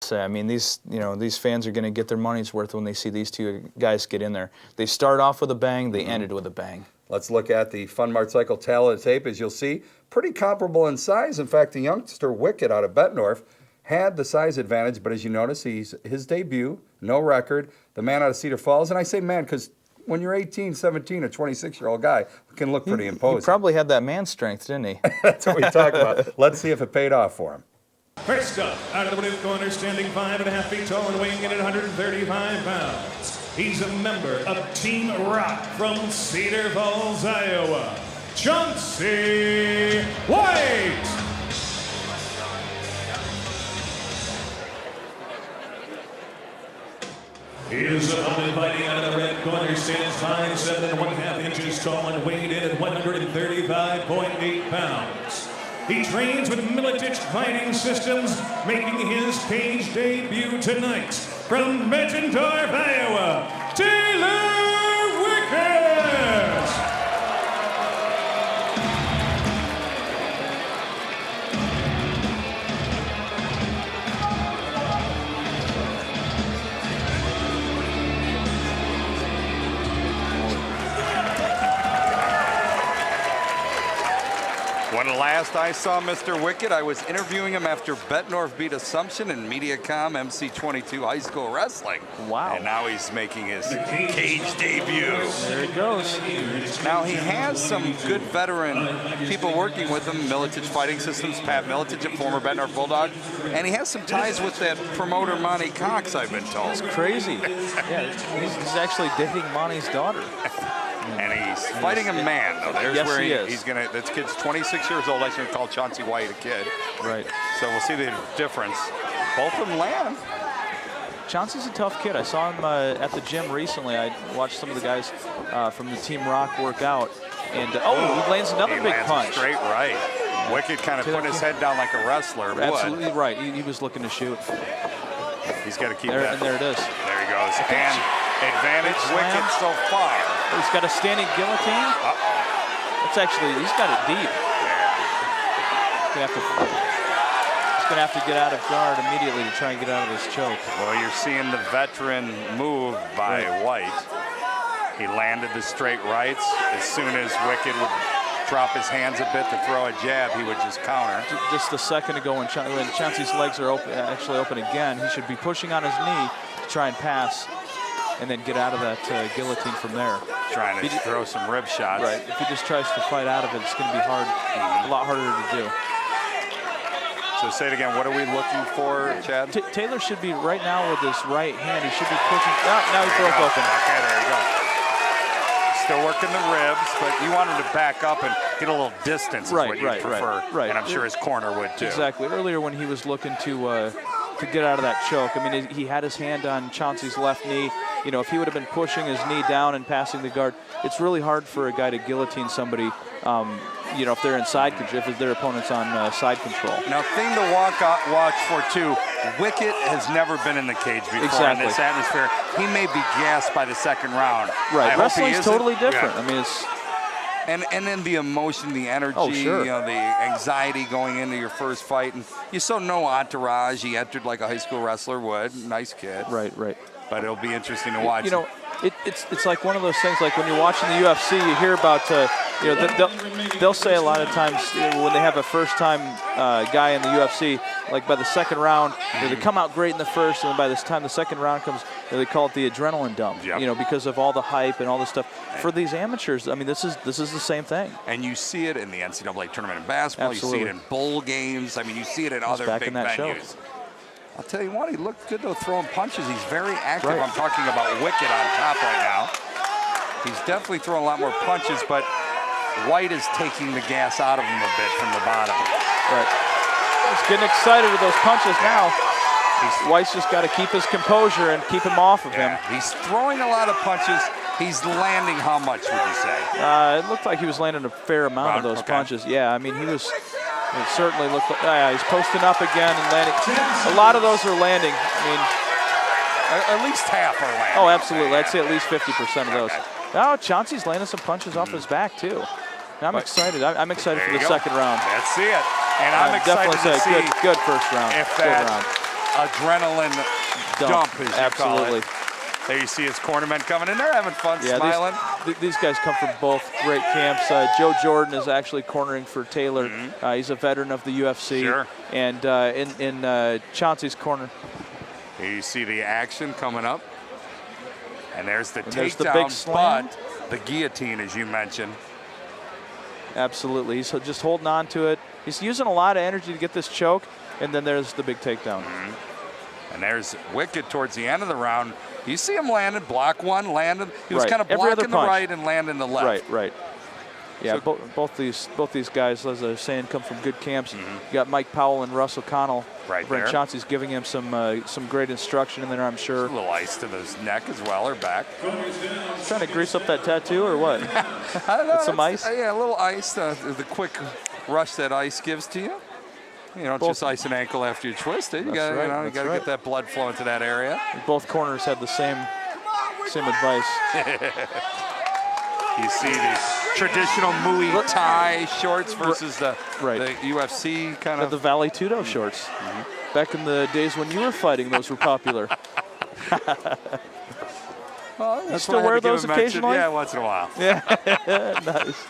say. I mean, these fans are going to get their money's worth when they see these two guys get in there. They start off with a bang, they ended with a bang. Let's look at the Fun Mart Cycle talent tape. As you'll see, pretty comparable in size. In fact, the youngster Wickett out of Bettendorf had the size advantage, but as you notice, his debut, no record. The man out of Cedar Falls, and I say man because when you're 18, 17, a 26-year-old guy, it can look pretty imposing. He probably had that man strength, didn't he? That's what we talk about. Let's see if it paid off for him. First up, out of the blue corner, standing 5.5 feet tall and weighing in at 135 pounds. He's a member of Team Rock from Cedar Falls, Iowa, Chauncey White. His opponent fighting out of the red corner stands 5'7" and 1/2 inches tall and weighed in at 135.8 pounds. He trains with Militich Fighting Systems, making his cage debut tonight. From Bettendorf, Iowa, Taylor Wickett! When last I saw Mr. Wickett, I was interviewing him after Bettendorf beat Assumption in Mediacom MC22 High School Wrestling. Wow. And now he's making his cage debut. There he goes. Now he has some good veteran people working with him, Militich Fighting Systems, Pat Militich, a former Bettendorf Bulldog, and he has some ties with that promoter Monty Cox, I've been told. It's crazy. Yeah, he's actually dating Monty's daughter. And he's fighting a man, though. There's yes, where he is. He's gonna. This kid's 26 years old. I should call Chauncey White a kid. Right. So we'll see the difference. Both of them land. Chauncey's a tough kid. I saw him at the gym recently. I watched some of the guys from the Team Rock work out, and he lands another big punch. Straight right. Wickett kind of put his head down like a wrestler. Absolutely would. right. He was looking to shoot. He's got to keep there, that. and there it is. There he goes. And advantage Wickett so far. He's got a standing guillotine. It's actually, he's got it deep. He's gonna have to get out of guard immediately to try and get out of this choke. Well, you're seeing the veteran move by White. He landed the straight rights. As soon as Wickett would drop his hands a bit to throw a jab, he would just counter. Just a second ago when Chauncey's legs are actually open again, he should be pushing on his knee to try and pass and then get out of that guillotine from there. Trying to throw some rib shots. Right. If he just tries to fight out of it, it's going to be hard, a lot harder to do. So say it again. What are we looking for, Chad? Taylor should be right now with his right hand. He should be pushing. Now he broke open. Okay, there you go. Still working the ribs, but you want him to back up and get a little distance. Is what you prefer. Right. And I'm sure his corner would too. Exactly. Earlier when he was looking to get out of that choke, I mean, he had his hand on Chauncey's left knee. You know, if he would have been pushing his knee down and passing the guard, it's really hard for a guy to guillotine somebody, you know, if they're in side control, if their opponent's on side control. Now, thing to watch for, too, Wickett has never been in the cage before in this atmosphere. He may be gassed by the second round. Right, wrestling's totally different. Yeah. I mean, it's... And then the emotion, the energy, you know, the anxiety going into your first fight. And you saw no entourage. He entered like a high school wrestler would. Nice kid. Right. But it'll be interesting to watch. You know, it's like one of those things, like when you're watching the UFC, you hear about, you know, they'll say a lot of times when they have a first-time guy in the UFC, like by the second round, they come out great in the first, and then by this time the second round comes, they call it the adrenaline dump, you know, because of all the hype and all this stuff. For these amateurs, I mean, this is the same thing. And you see it in the NCAA tournament in basketball. Absolutely. You see it in bowl games. I mean, you see it in other big venues. Show. I'll tell you what, he looked good, though, throwing punches. He's very active. I'm talking about Wickett on top right now. He's definitely throwing a lot more punches, but White is taking the gas out of him a bit from the bottom. Right. He's getting excited with those punches now. White's just got to keep his composure and keep him off of him. He's throwing a lot of punches. He's landing how much, would you say? It looked like he was landing a fair amount of those punches. Yeah, I mean, it certainly looked like, he's posting up again and landing. A lot of those are landing. I mean, at least half are landing. Oh, absolutely. I'd say at least 50% of those. Now Chauncey's landing some punches off his back, too. I'm excited. I'm excited for the second round. Let's see it. And I'm excited to see good first round. If that adrenaline dump, as you Absolutely. call it. There you see his cornermen coming in. They're having fun, smiling. These guys come from both great camps. Joe Jordan is actually cornering for Taylor. He's a veteran of the UFC. Sure. And in Chauncey's corner. Here you see the action coming up. And there's the there's takedown, the big slam. but the guillotine, as you mentioned. Absolutely. He's just holding on to it. He's using a lot of energy to get this choke, and then there's the big takedown. And there's Wickett towards the end of the round. You see him landed, block one, landed. He was Right. kind of Every other blocking the punch. right and landing the left. Right. Yeah, So- both these guys, as I was saying, come from good camps. You got Mike Powell and Russell Connell. Right Brent there. Chauncey's giving him some great instruction in there, I'm sure. A little ice to his neck as well, or back. Trying to grease up that tattoo or what? I don't know. With some ice? Yeah, a little ice. The quick rush that ice gives to you. You don't just ice an ankle after you twist it. You got to get that blood flowing to that area. Both corners had the same advice. You see the traditional Muay Thai shorts versus the UFC kind of. The Valley Tudo shorts. Back in the days when you were fighting, those were popular. Well, You still wear those occasionally? Yeah, once in a while. Nice.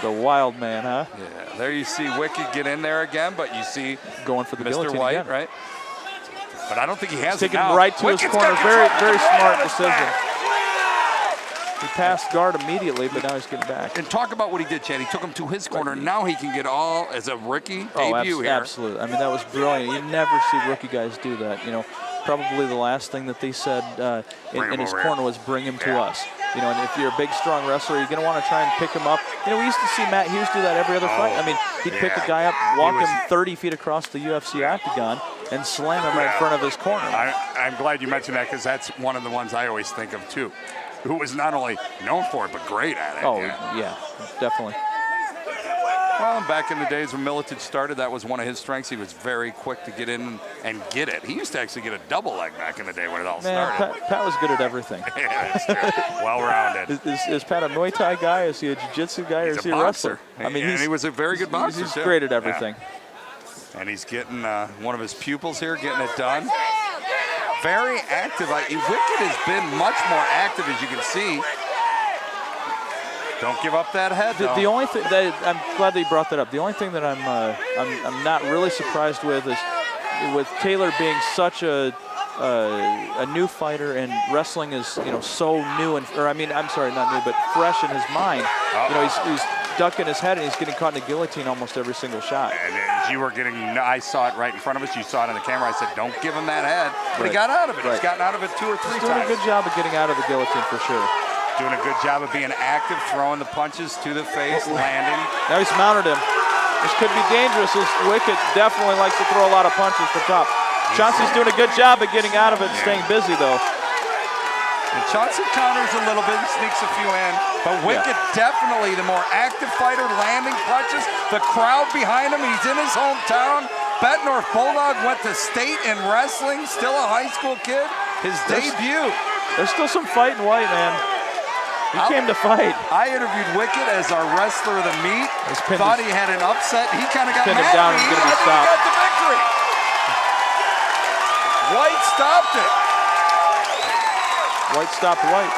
The wild man, huh? Yeah, there you see Wickett get in there again, but you see Going for the Mr. guillotine White, again. right? But I don't think he has Taking it now. right to his Wickett's corner. got Very, control. very smart decision. He passed guard immediately, but now he's getting back. And talk about what he did, Chad. He took him to his corner. Now he can get all as a rookie debut here. Absolutely. I mean, that was brilliant. You never see rookie guys do that. You know, probably the last thing that they said in his corner was bring him to us. You know, and if you're a big, strong wrestler, you're going to want to try and pick him up. You know, we used to see Matt Hughes do that every other fight. I mean, he'd pick a guy up, walk him 30 feet across the UFC octagon, and slam him right in front of his corner. I'm glad you mentioned that because that's one of the ones I always think of, too. Who was not only known for it, but great at it. Oh, yeah, definitely. Well, back in the days when Miletich started, that was one of his strengths. He was very quick to get in and get it. He used to actually get a double leg back in the day when it all started. Pat was good at everything. Yeah, that's true. Well-rounded. Is Pat a Muay Thai guy? Is he a jiu-jitsu guy? Or He's is a he a boxer. wrestler? I mean, he was a very good boxer, He's too. great at everything. Yeah. And he's getting one of his pupils here, getting it done. Very active. Wickett has been much more active, as you can see. Don't give up that head, though. The only thing that I'm glad that you brought that up. The only thing that I'm not really surprised with is with Taylor being such a new fighter and wrestling is so new I'm sorry, not new, but fresh in his mind. You know, he's ducking his head and he's getting caught in a guillotine almost every single shot. And as you were I saw it right in front of us. You saw it on the camera. I said, don't give him that head. But he got out of it. He's gotten out of it 2 or 3 He's doing times. a good job of getting out of the guillotine for sure. Doing a good job of being active, throwing the punches to the face, landing. Now he's mounted him. This could be dangerous as Wickett definitely likes to throw a lot of punches from top. Chauncey's doing a good job of getting out of it and staying busy, though. And Chauncey counters a little bit and sneaks a few in. But Wickett definitely the more active fighter, landing punches. The crowd behind him. He's in his hometown. Bettendorf Bulldog went to state in wrestling. Still a high school kid. His debut. There's still some fight in White, man. He came to fight. I interviewed Wickett as our wrestler of the meet. Thought he had an upset. He kind of got pinned him mad. down and gonna be He stopped. got the victory. White stopped it. White stopped White.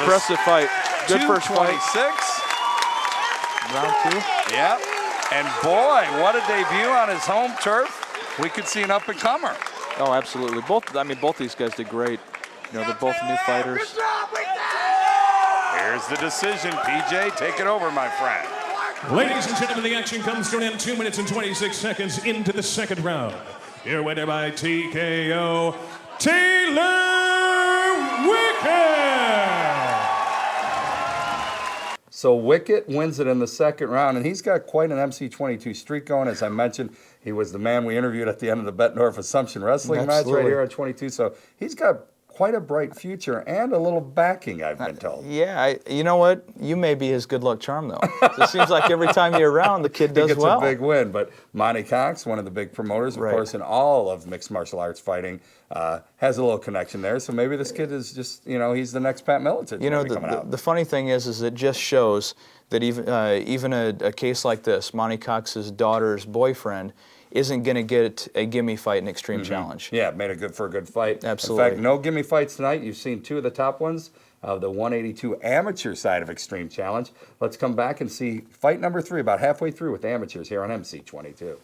Impressive fight. Good first fight. 226. Round 2. Yep. And boy, what a debut on his home turf. We could see an up-and-comer. Oh, absolutely. Both these guys did great. You know, they're both new fighters. Here's the decision. PJ, take it over, my friend. Ladies and gentlemen, the action comes to an end 2 minutes and 26 seconds into the second round. Your winner by TKO, Taylor Wickett. So Wickett wins it in the second round, and he's got quite an MC22 streak going. As I mentioned, he was the man we interviewed at the end of the Bettendorf Assumption Wrestling match right here at 22. So he's got quite a bright future and a little backing, I've been told. Yeah, you know what? You may be his good luck charm, though. It seems like every time you're around, the kid does He gets well. a big win, but Monty Cox, one of the big promoters, of course, in all of mixed martial arts fighting, has a little connection there. So maybe this kid is just, he's the next Pat Miletich. You know, the funny thing is it just shows that even a case like this, Monty Cox's daughter's boyfriend, isn't going to get a gimme fight in Extreme Challenge. Yeah, made it good for a good fight. Absolutely. In fact, no gimme fights tonight. You've seen two of the top ones of the 182 amateur side of Extreme Challenge. Let's come back and see fight number 3 about halfway through with amateurs here on MC22.